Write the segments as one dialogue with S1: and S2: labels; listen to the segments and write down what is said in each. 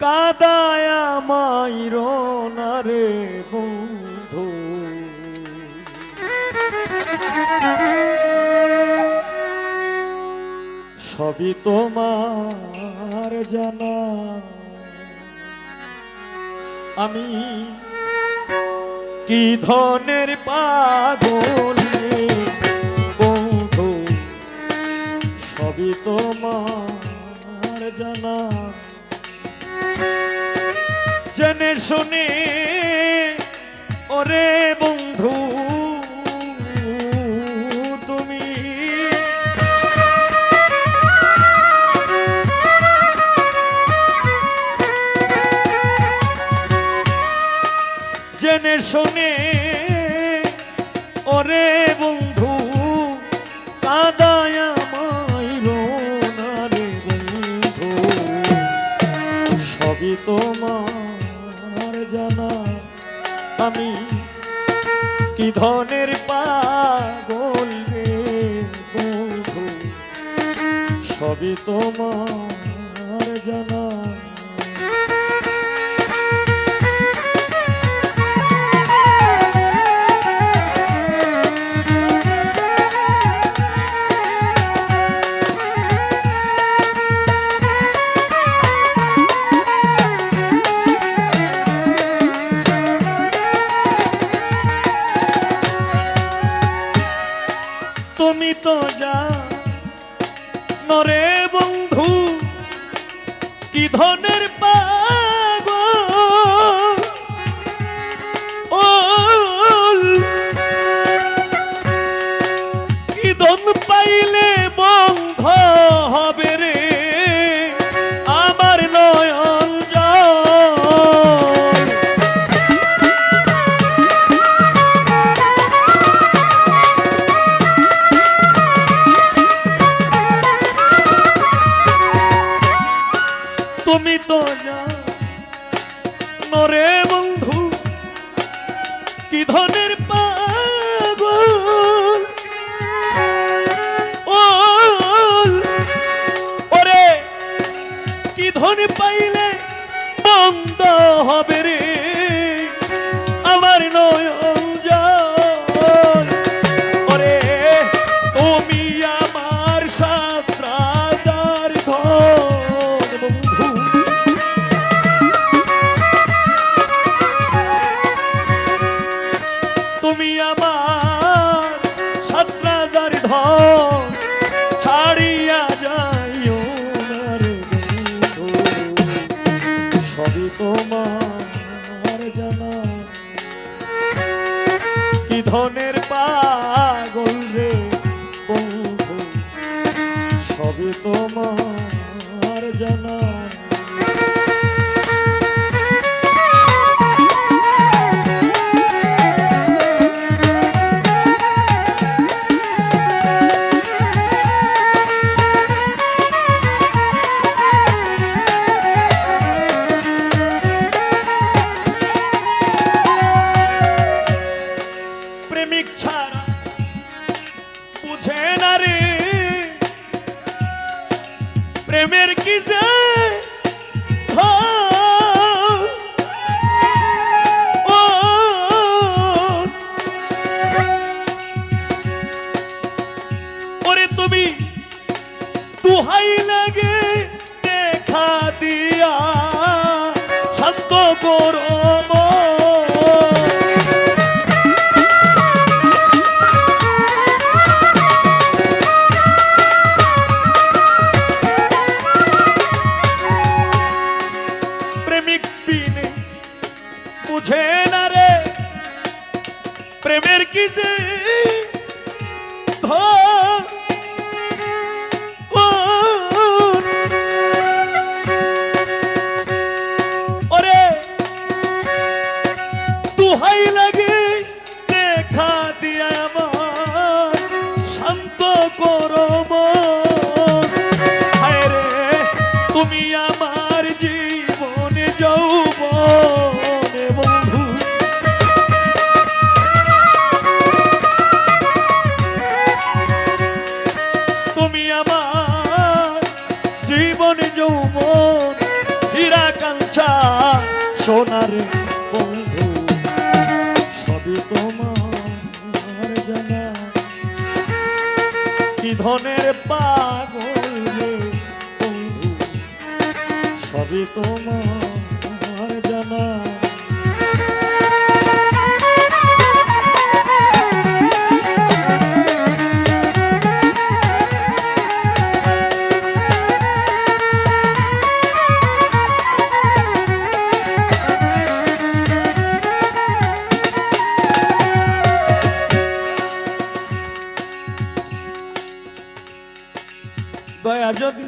S1: কাদায়া মাইরো না রে বন্ধু, সবই তোমার জানা। আমি কি ধনের পাগল বন্ধু, সবই তোমার জানা। জেনে শুনে ওরে বন্ধু তুমি জেনে শুনে ওরে বন্ধু কাদায়া মাইরো না রে বন্ধু, সবই তোমার জানা। আমি কি ধনের পাগল রে বন্ধু, সবই তোমার জানা। তুমি তো জানো রে বন্ধু কি ধনের পাগল, কি ধন পাইলে বন্ধ হবে রে আমার নয়ন জল। তুমি তো জানো রে বন্ধু কি ধনের পাগল, ওরে কি ধন পাইলে বন্ধ হবে রে আমার নয়ন জল। ওরে তুমি আমার সাত্রাদার ধন বন্ধু, তুমি আমার সাত্রাদার ধন ছাড়িয়া যাইও না রে বন্ধু, সবই তোমার জানা। কি ধনের পাগল রে বন্ধু, সবই তোমার জানা। প্রেমিক ছাড়া বুঝে না রে প্রেমের কি যে ওরে তুমি দুহাই লাগে দেখা দিয়া শান্ত করো বুঝে না রে প্রেমের কি যে ওরে দুহাই লাগে দেখা দিয়া আমার শান্ত করো মন। হায় রে তুমি আমার জীবনে যৌবন বন্ধু, তুমি আমার জীবন যৌবন হীরা কাঞ্চন সোনারে বন্ধু সবই তোমার জানা কি ধনের পাগল রে বন্ধু সবই তোমার জানা দয়া যদি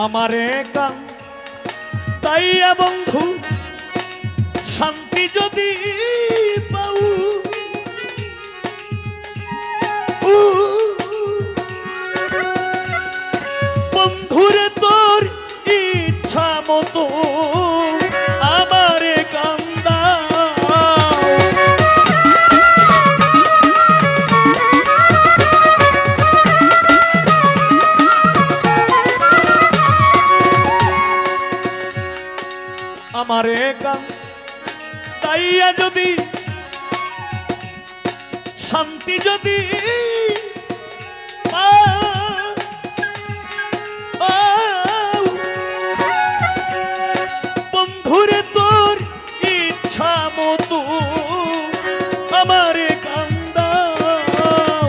S1: আমারে কান তাইয়া বন্ধু শান্তি যদি পাও বন্ধুরে তোর ইচ্ছা মতো আমারে কান্দা আমারে কান তাইয়া যদি শান্তি যদি বন্ধুরে তোর ইচ্ছা মতো আমারে কান্দাও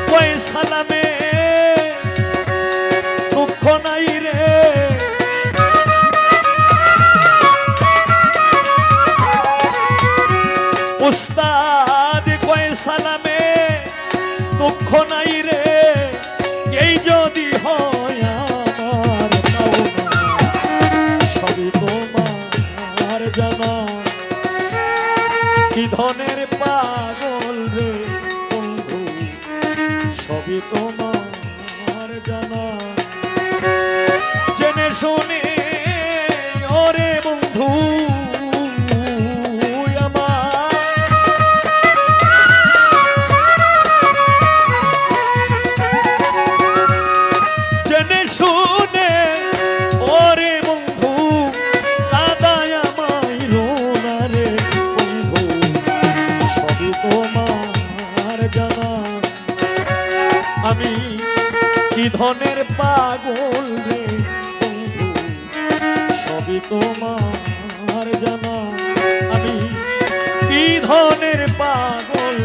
S1: কয় সালামে দুঃখ নাই রে উস্তাদ কয় সালামে দুঃখ নাই রে এই যদি হয় আমার পাওনা সবই তোমার জানা কি ধনের পাগল রে বন্ধু সবই তোমার জানা জেনে শুনে ওরে বন্ধু আমি কি ধনের পাগল রে বন্ধু সবই তোমার জানা আমি কি ধনের পাগল